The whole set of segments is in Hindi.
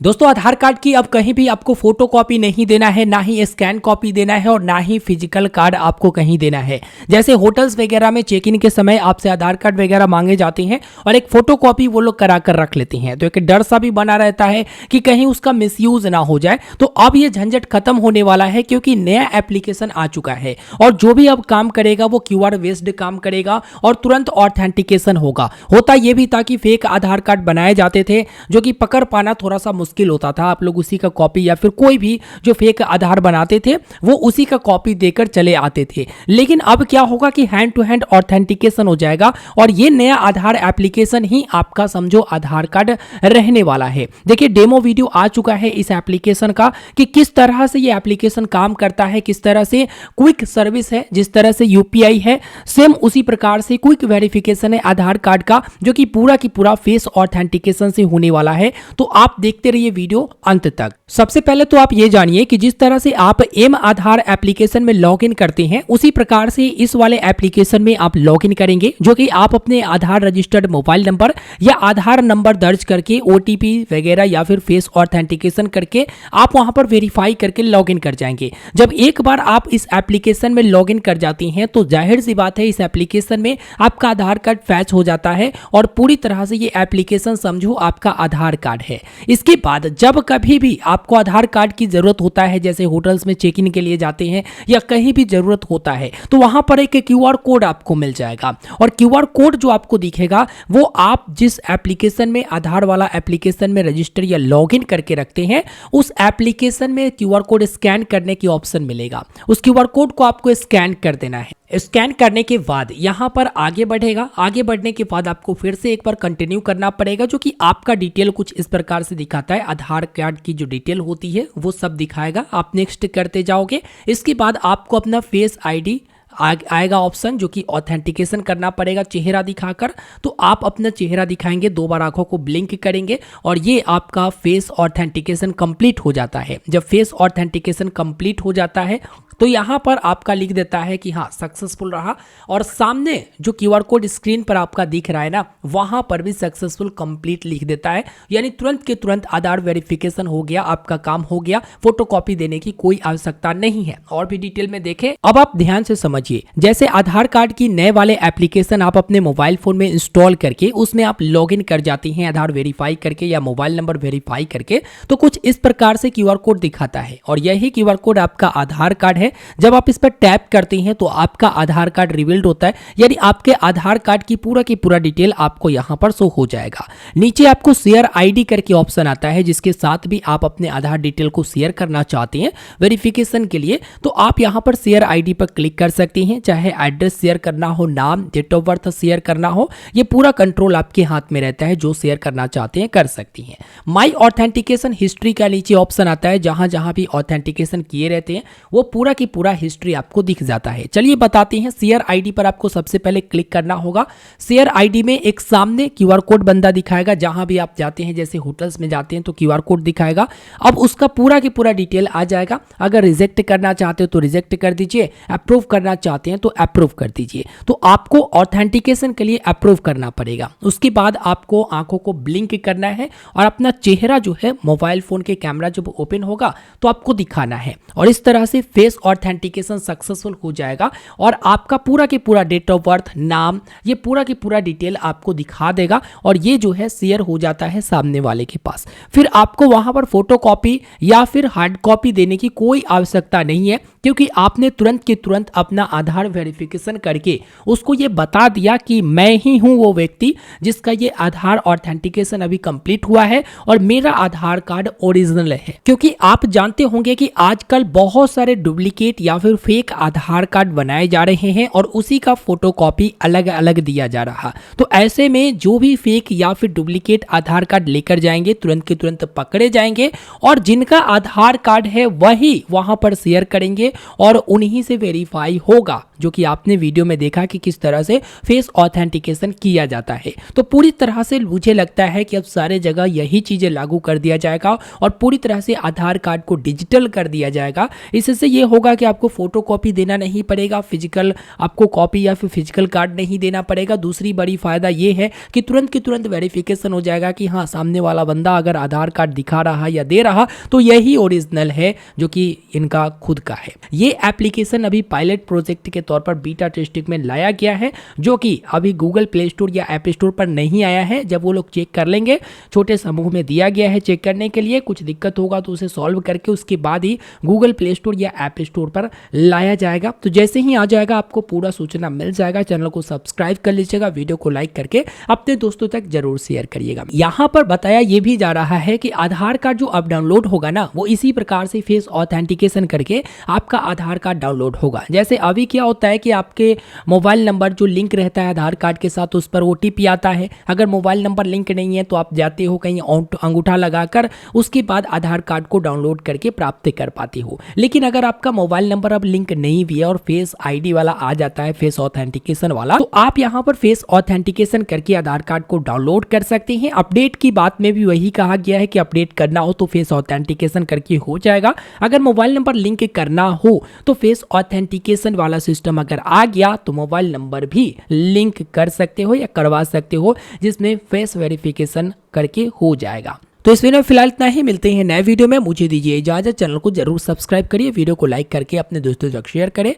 दोस्तों आधार कार्ड की अब कहीं भी आपको फोटो कॉपी नहीं देना है, ना ही स्कैन कॉपी देना है और ना ही फिजिकल कार्ड आपको कहीं देना है। जैसे होटल्स वगैरह में चेक इन के समय आपसे आधार कार्ड वगैरह मांगे जाते हैं और एक फोटो कॉपी वो लोग करा कर रख लेते हैं, तो एक डर सा भी बना रहता है कि कहीं उसका मिसयूज ना हो जाए। तो अब ये झंझट खत्म होने वाला है क्योंकि नया एप्लीकेशन आ चुका है और जो भी अब काम करेगा वो QR बेस्ड काम करेगा और तुरंत ऑथेंटिकेशन होगा। होता ये भी था कि फेक आधार कार्ड बनाए जाते थे जो कि पकड़ पाना थोड़ा सा मुश्किल होता था। आप लोग उसी का कॉपी या फिर कोई भी जो फेक आधार बनाते थे वो उसी का कॉपी देकर चले आते थे। लेकिन अब क्या होगा कि हैंड टू हैंड ऑथेंटिकेशन हो जाएगा और ये नया आधार एप्लीकेशन ही आपका समझो आधार कार्ड रहने वाला है। देखिए डेमो वीडियो आ चुका है इस एप्लीकेशन का कि किस तरह से ये एप्लीकेशन काम करता है, किस तरह से क्विक सर्विस है, जिस तरह से UPI है सेम उसी प्रकार से क्विक वेरिफिकेशन है आधार कार्ड का, जो कि पूरा की पूरा फेस ऑथेंटिकेशन से होने वाला है। तो आप देखते रहिए वीडियो अंत तक। सबसे पहले तो आप ये जानिए कि जिस तरह से आप एम आधार एप्लीकेशन में लॉगिन करते हैं उसी प्रकार से इस वाले एप्लीकेशन में आप लॉगिन करेंगे, जो कि आप अपने आधार रजिस्टर्ड मोबाइल नंबर या आधार नंबर दर्ज करके OTP वगैरह या फिर फेस ऑथेंटिकेशन करके आप वहां पर वेरीफाई करके लॉगिन कर जाएंगे। जब एक बार आप इस एप्लीकेशन में लॉगिन कर जाती हैं तो जाहिर सी बात है इस एप्लीकेशन में आपका आधार कार्ड फैच हो जाता है और पूरी तरह से ये एप्लीकेशन समझो आपका आधार कार्ड है। इसके बाद जब कभी भी आपको आधार कार्ड की जरूरत होता है, जैसे होटल्स में चेक इन के लिए जाते हैं या कहीं भी जरूरत होता है, तो वहां पर एक QR कोड आपको मिल जाएगा और QR कोड जो आपको दिखेगा वो आप जिस एप्लीकेशन में आधार वाला एप्लीकेशन में रजिस्टर या लॉगिन करके रखते हैं उस एप्लीकेशन में QR कोड स्कैन करने की ऑप्शन मिलेगा। उस QR कोड को आपको स्कैन कर देना है। स्कैन करने के बाद यहाँ पर आगे बढ़ेगा। आगे बढ़ने के बाद आपको फिर से एक बार कंटिन्यू करना पड़ेगा, जो कि आपका डिटेल कुछ इस प्रकार से दिखाता है। आधार कार्ड की जो डिटेल होती है वो सब दिखाएगा। आप नेक्स्ट करते जाओगे। इसके बाद आपको अपना फेस ID आएगा ऑप्शन, जो कि ऑथेंटिकेशन करना पड़ेगा चेहरा दिखाकर। तो आप अपना चेहरा दिखाएंगे, 2 बार आंखों को ब्लिंक करेंगे और ये आपका फेस ऑथेंटिकेशन कंप्लीट हो जाता है। जब फेस ऑथेंटिकेशन कंप्लीट हो जाता है तो यहाँ पर आपका लिख देता है कि हाँ सक्सेसफुल रहा और सामने जो QR कोड स्क्रीन पर आपका दिख रहा है ना, वहां पर भी सक्सेसफुल कंप्लीट लिख देता है। यानी तुरंत के तुरंत आधार वेरिफिकेशन हो गया, आपका काम हो गया, फोटोकॉपी देने की कोई आवश्यकता नहीं है। और भी डिटेल में देखें। अब आप ध्यान से समझिए, जैसे आधार कार्ड की नए वाले एप्लीकेशन आप अपने मोबाइल फोन में इंस्टॉल करके उसमें आप लॉगिन कर जाती हैं आधार वेरीफाई करके या मोबाइल नंबर वेरीफाई करके, तो कुछ इस प्रकार से QR कोड दिखाता है और यही QR कोड आपका आधार कार्ड है। जब आप इस पर टैप करते हैं तो आपका आधार कार्ड रिवील्ड होता है, यानी आपके आधार कार्ड की पूरा डिटेल आपको यहां पर शो हो जाएगा। नीचे आपको शेयर ID करके ऑप्शन आता है, जिसके साथ भी आप अपने आधार डिटेल को शेयर करना चाहते हैं वेरिफिकेशन के लिए, तो आप यहां पर शेयर ID पर क्लिक कर सकते हैं। चाहे एड्रेस शेयर करना हो, नाम, डेट ऑफ बर्थ शेयर करना हो, ये पूरा कंट्रोल आपके हाथ में रहता है। जो शेयर करना चाहते हैं कर सकती हैं। माई ऑथेंटिकेशन हिस्ट्री का नीचे ऑप्शन आता है, जहां जहां भी ऑथेंटिकेशन किए रहते हैं वो पूरा की पूरा हिस्ट्री आपको दिख जाता है। चलिए बताते हैं। शेयर ID पर आपको सबसे पहले क्लिक करना होगा। शेयर ID में एक सामने QR कोड बंदा दिखाएगा, जहां भी आप जाते हैं, जैसे होटल्स में जाते हैं तो QR कोड दिखाएगा। अब उसका पूरा की पूरा डिटेल आ जाएगा। अगर रिजेक्ट करना चाहते हो तो रिजेक्ट कर दीजिए, अप्रूव करना चाहते हैं तो अप्रूव कर दीजिए। तो आपको ऑथेंटिकेशन के लिए अप्रूव करना पड़ेगा। उसके बाद आपको आंखों को ब्लिंक करना है और अपना चेहरा जो है मोबाइल फोन के कैमरा जब ओपन होगा तो आपको दिखाना है और इस तरह से फेस ऑथेंटिकेशन सक्सेसफुल हो जाएगा और आपका पूरा की पूरा डेट ऑफ बर्थ, नाम, ये पूरा की पूरा डिटेल आपको दिखा देगा और ये जो है शेयर हो जाता है सामने वाले के पास। फिर आपको वहां पर फोटो कॉपी या फिर हार्ड कॉपी देने की कोई आवश्यकता नहीं है, क्योंकि आपने तुरंत के तुरंत अपना आधार वेरिफिकेशन करके उसको ये बता दिया कि मैं ही हूं वो व्यक्ति जिसका ये आधार ऑथेंटिकेशन अभी कंप्लीट हुआ है और मेरा आधार कार्ड ओरिजिनल है। क्योंकि आप जानते होंगे कि आजकल बहुत सारे डुप्लीकेट या फिर फेक आधार कार्ड बनाए जा रहे हैं और उसी का फोटोकॉपी अलग अलग दिया जा रहा। तो ऐसे में जो भी फेक या फिर डुप्लीकेट आधार कार्ड लेकर जाएंगे तुरंत के तुरंत पकड़े जाएंगे और जिनका आधार कार्ड है वही वहां पर शेयर करेंगे और उन्हीं से वेरीफाई होगा। जो कि आपने वीडियो में देखा कि किस तरह से फेस ऑथेंटिकेशन किया जाता है। तो पूरी तरह से मुझे लगता है कि अब सारे जगह यही चीज़ें लागू कर दिया जाएगा और पूरी तरह से आधार कार्ड को डिजिटल कर दिया जाएगा। इससे ये होगा कि आपको फोटो कॉपी देना नहीं पड़ेगा, फिजिकल आपको कॉपी या फिर फिजिकल कार्ड नहीं देना पड़ेगा। दूसरी बड़ी फायदा ये है कि तुरंत की तुरंत वेरिफिकेशन हो जाएगा कि हाँ, सामने वाला बंदा अगर आधार कार्ड दिखा रहा या दे रहा तो यही ओरिजिनल है, जो कि इनका खुद का है। ये एप्लीकेशन अभी पायलट प्रोजेक्ट के तौर पर बीटा टेस्टिंग में लाया गया है, जो कि अभी गूगल प्ले स्टोर या ऐप स्टोर पर नहीं आया है। जब वो लोग चेक कर लेंगे, छोटे समूह में दिया गया है चेक करने के लिए, कुछ दिक्कत होगा तो उसे सॉल्व करके उसके बाद ही गूगल प्ले स्टोर या ऐप स्टोर पर लाया जाएगा। तो जैसे ही आ जाएगा आपको पूरा सूचना मिल जाएगा। चैनल को सब्सक्राइब कर लीजिएगा, वीडियो को लाइक करके अपने दोस्तों तक जरूर शेयर करिएगा। यहाँ पर बताया ये भी जा रहा है कि आधार कार्ड जो अब डाउनलोड होगा ना, वो इसी प्रकार से फेस ऑथेंटिकेशन करके आपका आधार कार्ड डाउनलोड होगा। जैसे अभी क्या होता है कि आपके मोबाइल नंबर जो लिंक रहता है आधार कार्ड के साथ, उस पर ओटीपी आता है। अगर मोबाइल नंबर लिंक नहीं है तो आप जाते हो कहीं अंगूठा लगाकर, उसके बाद आधार कार्ड को डाउनलोड करके प्राप्त कर पाते हो। लेकिन अगर आपका मोबाइल नंबर अब लिंक नहीं भी है और फेस आईडी वाला आ जाता है, फेस ऑथेंटिकेशन वाला, तो आप यहाँ पर फेस ऑथेंटिकेशन करके आधार कार्ड को डाउनलोड कर सकते हैं। अपडेट की बात में भी वही कहा गया है कि अपडेट करना हो तो फेस ऑथेंटिकेशन करके हो जाएगा। अगर मोबाइल नंबर लिंक करना हो तो फेस ऑथेंटिकेशन वाला सिस्टम अगर आ गया तो मोबाइल नंबर भी लिंक कर सकते हो या करवा सकते हो, जिसमें फेस वेरिफिकेशन करके हो जाएगा। तो इस वीडियो में फिलहाल इतना ही, मिलते हैं नए वीडियो में। मुझे दीजिए इजाजत, चैनल को जरूर सब्सक्राइब करिए, वीडियो को लाइक करके अपने दोस्तों तक शेयर करें।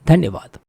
धन्यवाद।